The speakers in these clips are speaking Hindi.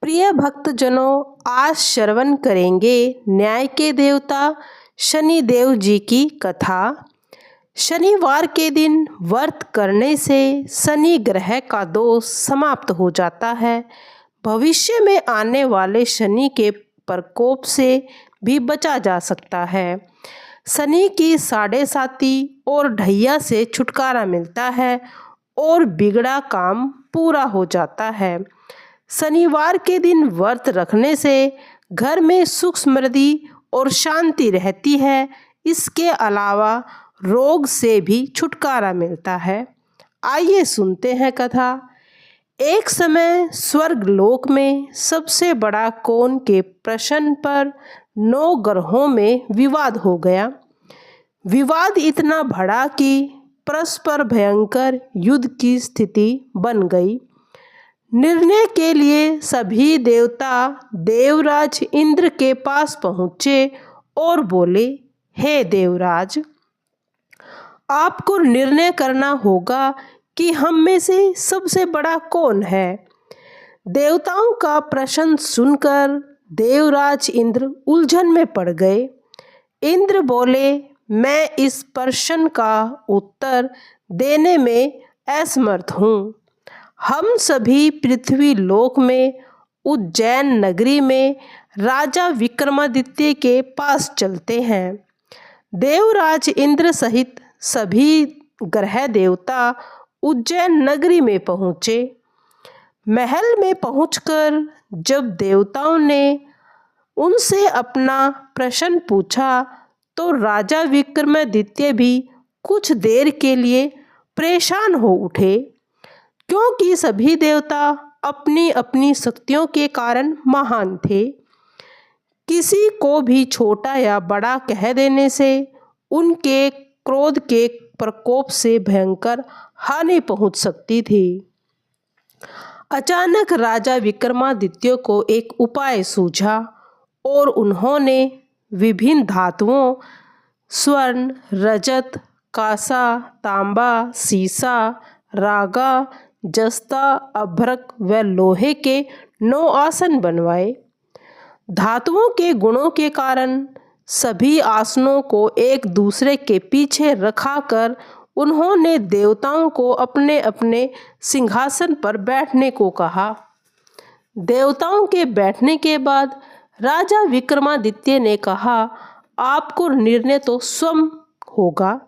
प्रिय भक्तजनों, आज श्रवण करेंगे न्याय के देवता शनिदेव जी की कथा। शनिवार के दिन व्रत करने से शनि ग्रह का दोष समाप्त हो जाता है। भविष्य में आने वाले शनि के प्रकोप से भी बचा जा सकता है। शनि की साढ़े साती और ढैया से छुटकारा मिलता है और बिगड़ा काम पूरा हो जाता है। शनिवार के दिन व्रत रखने से घर में सुख समृद्धि और शांति रहती है। इसके अलावा रोग से भी छुटकारा मिलता है। आइए सुनते हैं कथा। एक समय स्वर्ग लोक में सबसे बड़ा कोण के प्रश्न पर 9 ग्रहों में विवाद हो गया। विवाद इतना बढ़ा कि परस्पर भयंकर युद्ध की स्थिति बन गई। निर्णय के लिए सभी देवता देवराज इंद्र के पास पहुँचे और बोले, हे देवराज, आपको निर्णय करना होगा कि हम में से सबसे बड़ा कौन है। देवताओं का प्रश्न सुनकर देवराज इंद्र उलझन में पड़ गए। इंद्र बोले, मैं इस प्रश्न का उत्तर देने में असमर्थ हूँ। हम सभी पृथ्वी लोक में उज्जैन नगरी में राजा विक्रमादित्य के पास चलते हैं। देवराज इंद्र सहित सभी ग्रह देवता उज्जैन नगरी में पहुँचे। महल में पहुंचकर जब देवताओं ने उनसे अपना प्रश्न पूछा तो राजा विक्रमादित्य भी कुछ देर के लिए परेशान हो उठे, क्योंकि सभी देवता अपनी अपनी शक्तियों के कारण महान थे। किसी को भी छोटा या बड़ा कह देने से उनके क्रोध के प्रकोप से भयंकर हानि पहुंच सकती थी। अचानक राजा विक्रमादित्य को एक उपाय सूझा और उन्होंने विभिन्न धातुओं स्वर्ण, रजत, कांसा, तांबा, सीसा, रागा, जस्ता, अभ्रक व लोहे के 9 आसन बनवाए। धातुओं के गुणों के कारण सभी आसनों को एक दूसरे के पीछे रखाकर उन्होंने देवताओं को अपने अपने सिंहासन पर बैठने को कहा। देवताओं के बैठने के बाद राजा विक्रमादित्य ने कहा, आपको निर्णय तो स्वयं होगा।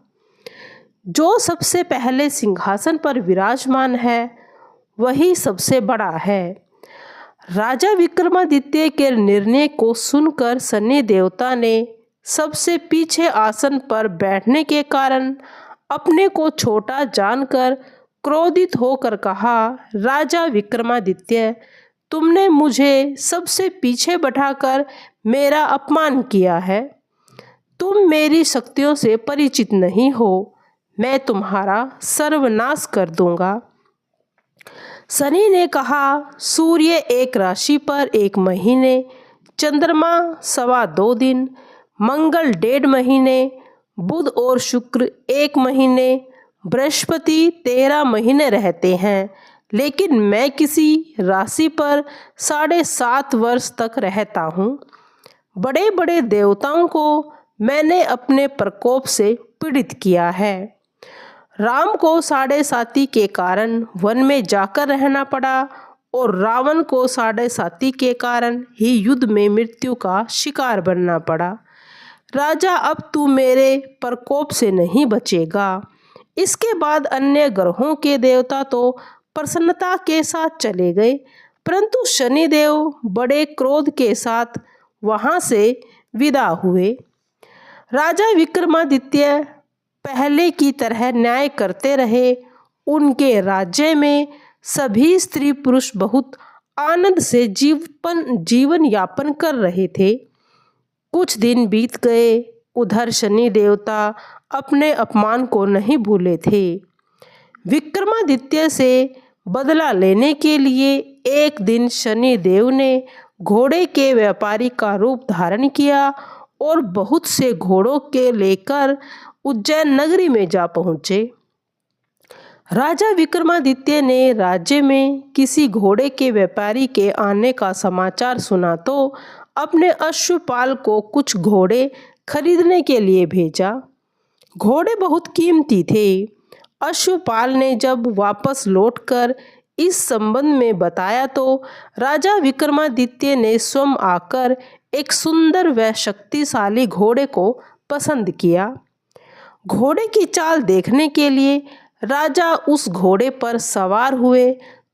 जो सबसे पहले सिंहासन पर विराजमान है वही सबसे बड़ा है। राजा विक्रमादित्य के निर्णय को सुनकर शनि देवता ने सबसे पीछे आसन पर बैठने के कारण अपने को छोटा जानकर क्रोधित होकर कहा, राजा विक्रमादित्य, तुमने मुझे सबसे पीछे बैठाकर मेरा अपमान किया है। तुम मेरी शक्तियों से परिचित नहीं हो। मैं तुम्हारा सर्वनाश कर दूंगा। शनि ने कहा, सूर्य एक राशि पर 1 महीने, चंद्रमा 2.25 दिन, मंगल 1.5 महीने, बुध और शुक्र 1 महीने, बृहस्पति 13 महीने रहते हैं, लेकिन मैं किसी राशि पर 7.5 वर्ष तक रहता हूँ। बड़े बड़े देवताओं को मैंने अपने प्रकोप से पीड़ित किया है। राम को 7.5 के कारण वन में जाकर रहना पड़ा और रावण को 7.5 के कारण ही युद्ध में मृत्यु का शिकार बनना पड़ा। राजा, अब तू मेरे प्रकोप से नहीं बचेगा। इसके बाद अन्य ग्रहों के देवता तो प्रसन्नता के साथ चले गए, परंतु शनिदेव बड़े क्रोध के साथ वहां से विदा हुए। राजा विक्रमादित्य पहले की तरह न्याय करते रहे। उनके राज्य में सभी स्त्री पुरुष बहुत आनंद से जीवन यापन कर रहे थे। कुछ दिन बीत गए। उधर शनि देवता अपने अपमान को नहीं भूले थे। विक्रमादित्य से बदला लेने के लिए एक दिन शनि देव ने घोड़े के व्यापारी का रूप धारण किया और बहुत से घोड़ों के लेकर उज्जैन नगरी में जा पहुँचे। राजा विक्रमादित्य ने राज्य में किसी घोड़े के व्यापारी के आने का समाचार सुना तो अपने अश्वपाल को कुछ घोड़े खरीदने के लिए भेजा। घोड़े बहुत कीमती थे। अश्वपाल ने जब वापस लौटकर इस संबंध में बताया तो राजा विक्रमादित्य ने स्वयं आकर एक सुंदर व शक्तिशाली घोड़े को पसंद किया। घोड़े की चाल देखने के लिए राजा उस घोड़े पर सवार हुए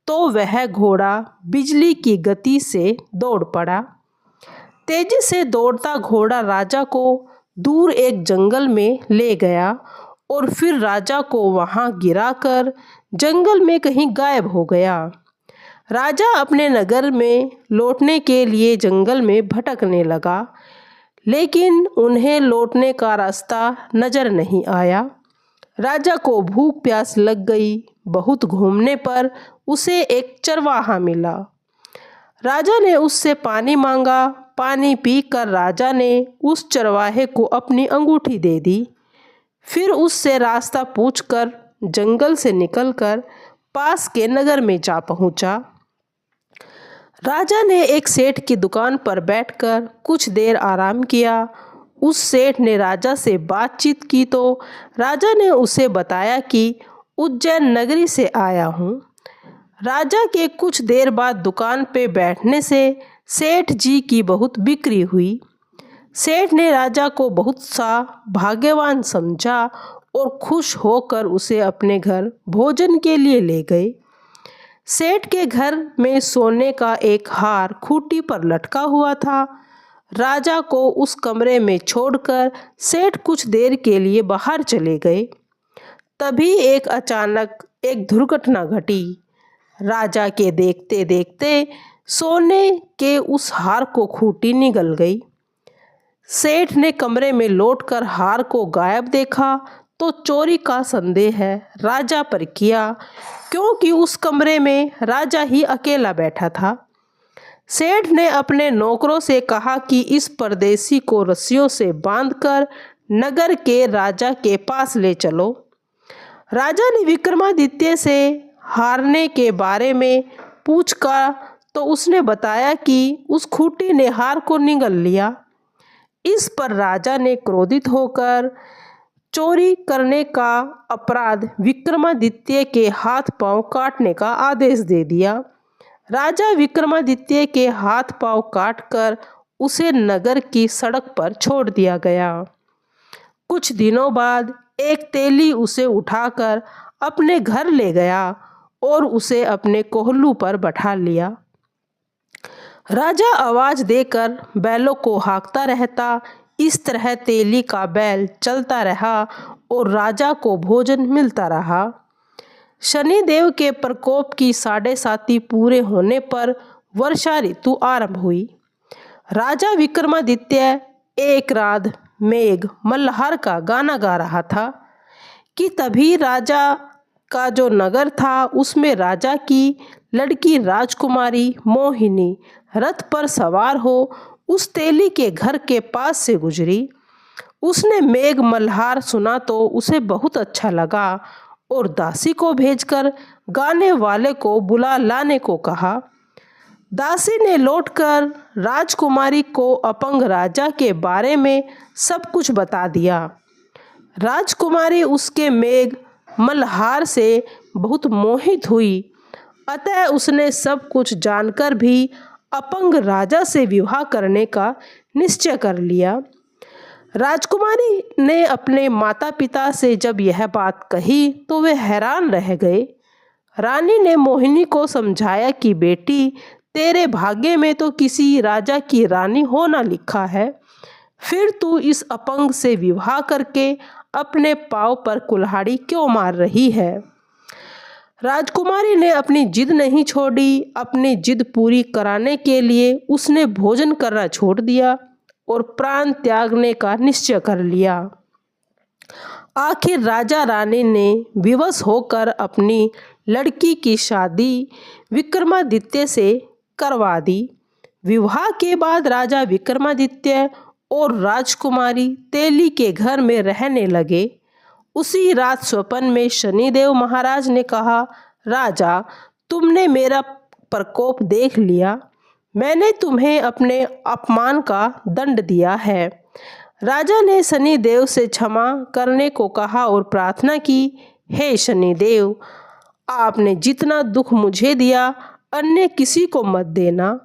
तो वह घोड़ा बिजली की गति से दौड़ पड़ा। तेजी से दौड़ता घोड़ा राजा को दूर एक जंगल में ले गया और फिर राजा को वहां गिराकर जंगल में कहीं गायब हो गया। राजा अपने नगर में लौटने के लिए जंगल में भटकने लगा, लेकिन उन्हें लौटने का रास्ता नजर नहीं आया। राजा को भूख प्यास लग गई। बहुत घूमने पर उसे एक चरवाहा मिला। राजा ने उससे पानी मांगा। पानी पीकर राजा ने उस चरवाहे को अपनी अंगूठी दे दी। फिर उससे रास्ता पूछकर जंगल से निकलकर पास के नगर में जा पहुंचा। राजा ने एक सेठ की दुकान पर बैठकर कुछ देर आराम किया। उस सेठ ने राजा से बातचीत की तो राजा ने उसे बताया कि उज्जैन नगरी से आया हूँ। राजा के कुछ देर बाद दुकान पे बैठने से सेठ जी की बहुत बिक्री हुई। सेठ ने राजा को बहुत सा भाग्यवान समझा और खुश होकर उसे अपने घर भोजन के लिए ले गए। सेठ के घर में सोने का एक हार खूंटी पर लटका हुआ था। राजा को उस कमरे में छोड़कर सेठ कुछ देर के लिए बाहर चले गए। तभी अचानक एक दुर्घटना घटी। राजा के देखते देखते सोने के उस हार को खूंटी निगल गई। सेठ ने कमरे में लौटकर हार को गायब देखा तो चोरी का संदेह राजा पर किया, क्योंकि उस कमरे में राजा ही अकेला बैठा था। सेठ ने अपने नौकरों से कहा कि इस परदेसी को रस्सियों से बांधकर नगर के राजा के पास ले चलो। राजा ने विक्रमादित्य से हारने के बारे में पूछा तो उसने बताया कि उस खूंटी ने हार को निगल लिया। इस पर राजा ने क्रोधित होकर चोरी करने का अपराध विक्रमादित्य के हाथ पांव काटने का आदेश दे दिया। राजा विक्रमादित्य के हाथ पांव काटकर उसे नगर की सड़क पर छोड़ दिया गया। कुछ दिनों बाद एक तेली उसे उठाकर अपने घर ले गया और उसे अपने कोहलू पर बैठा लिया। राजा आवाज देकर बैलों को हाँकता रहता। इस तरह तेली का बैल चलता रहा और राजा को भोजन मिलता रहा। शनिदेव के प्रकोप की 7.5 पूरे होने पर वर्षा ऋतु आरंभ हुई। राजा विक्रमादित्य एक रात मेघ मल्हार का गाना गा रहा था कि तभी राजा का जो नगर था उसमें राजा की लड़की राजकुमारी मोहिनी रथ पर सवार हो उस तेली के घर के पास से गुजरी। उसने मेघ मल्हार सुना तो उसे बहुत अच्छा लगा और दासी को भेजकर गाने वाले को बुला लाने को कहा। दासी ने लौटकर राजकुमारी को अपंग राजा के बारे में सब कुछ बता दिया। राजकुमारी उसके मेघ मल्हार से बहुत मोहित हुई, अतः उसने सब कुछ जानकर भी अपंग राजा से विवाह करने का निश्चय कर लिया। राजकुमारी ने अपने माता पिता से जब यह बात कही तो वे हैरान रह गए। रानी ने मोहिनी को समझाया कि बेटी, तेरे भाग्य में तो किसी राजा की रानी होना लिखा है, फिर तू इस अपंग से विवाह करके अपने पांव पर कुल्हाड़ी क्यों मार रही है। राजकुमारी ने अपनी जिद नहीं छोड़ी। अपनी जिद पूरी कराने के लिए उसने भोजन करना छोड़ दिया और प्राण त्यागने का निश्चय कर लिया। आखिर राजा रानी ने विवश होकर अपनी लड़की की शादी विक्रमादित्य से करवा दी। विवाह के बाद राजा विक्रमादित्य और राजकुमारी तेली के घर में रहने लगे। उसी रात स्वप्न में शनिदेव महाराज ने कहा, राजा, तुमने मेरा प्रकोप देख लिया। मैंने तुम्हें अपने अपमान का दंड दिया है। राजा ने शनिदेव से क्षमा करने को कहा और प्रार्थना की, हे शनिदेव, आपने जितना दुख मुझे दिया अन्य किसी को मत देना।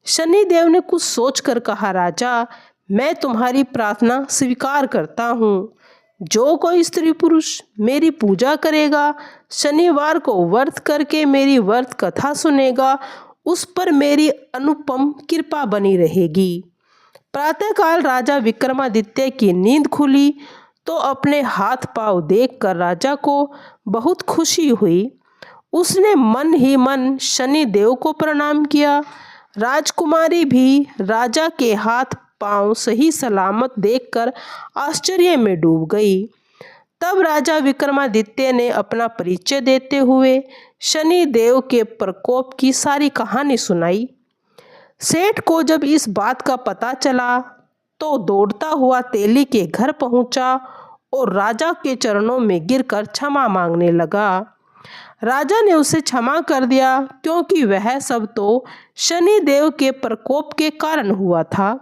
शनिदेव ने कुछ सोचकर कहा, राजा, मैं तुम्हारी प्रार्थना स्वीकार करता हूँ। जो कोई स्त्री पुरुष मेरी पूजा करेगा, शनिवार को व्रत करके मेरी व्रत कथा सुनेगा, उस पर मेरी अनुपम कृपा बनी रहेगी। प्रातःकाल राजा विक्रमादित्य की नींद खुली तो अपने हाथ पांव देखकर राजा को बहुत खुशी हुई। उसने मन ही मन शनिदेव को प्रणाम किया। राजकुमारी भी राजा के हाथ पांव सही सलामत देखकर आश्चर्य में डूब गई। तब राजा विक्रमादित्य ने अपना परिचय देते हुए शनिदेव के प्रकोप की सारी कहानी सुनाई। सेठ को जब इस बात का पता चला तो दौड़ता हुआ तेली के घर पहुंचा और राजा के चरणों में गिरकर क्षमा मांगने लगा। राजा ने उसे क्षमा कर दिया, क्योंकि वह सब तो शनिदेव के प्रकोप के कारण हुआ था।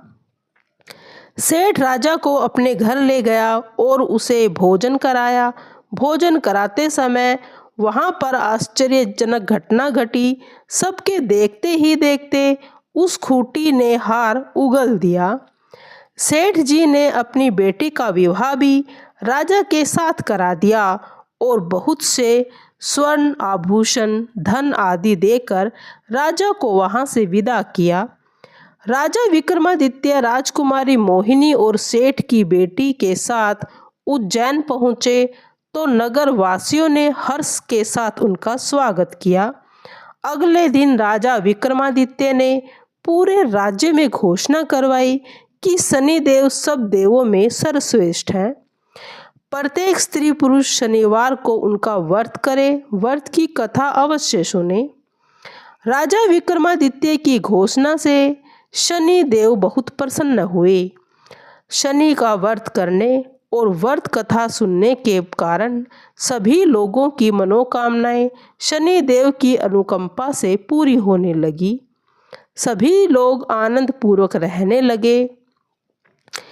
सेठ राजा को अपने घर ले गया और उसे भोजन कराया। भोजन कराते समय वहां पर आश्चर्यजनक घटना घटी। सबके देखते ही देखते उस खूंटी ने हार उगल दिया। सेठ जी ने अपनी बेटी का विवाह भी राजा के साथ करा दिया और बहुत से स्वर्ण आभूषण, धन आदि देकर राजा को वहां से विदा किया। राजा विक्रमादित्य राजकुमारी मोहिनी और सेठ की बेटी के साथ उज्जैन पहुँचे तो नगर वासियों ने हर्ष के साथ उनका स्वागत किया। अगले दिन राजा विक्रमादित्य ने पूरे राज्य में घोषणा करवाई कि शनिदेव सब देवों में सर्वश्रेष्ठ हैं। प्रत्येक स्त्री पुरुष शनिवार को उनका व्रत करे, व्रत की कथा अवश्य सुने। राजा विक्रमादित्य की घोषणा से शनिदेव बहुत प्रसन्न हुए। शनि का व्रत करने और व्रत कथा सुनने के कारण सभी लोगों की मनोकामनाएं शनिदेव की अनुकंपा से पूरी होने लगी। सभी लोग आनंद पूर्वक रहने लगे।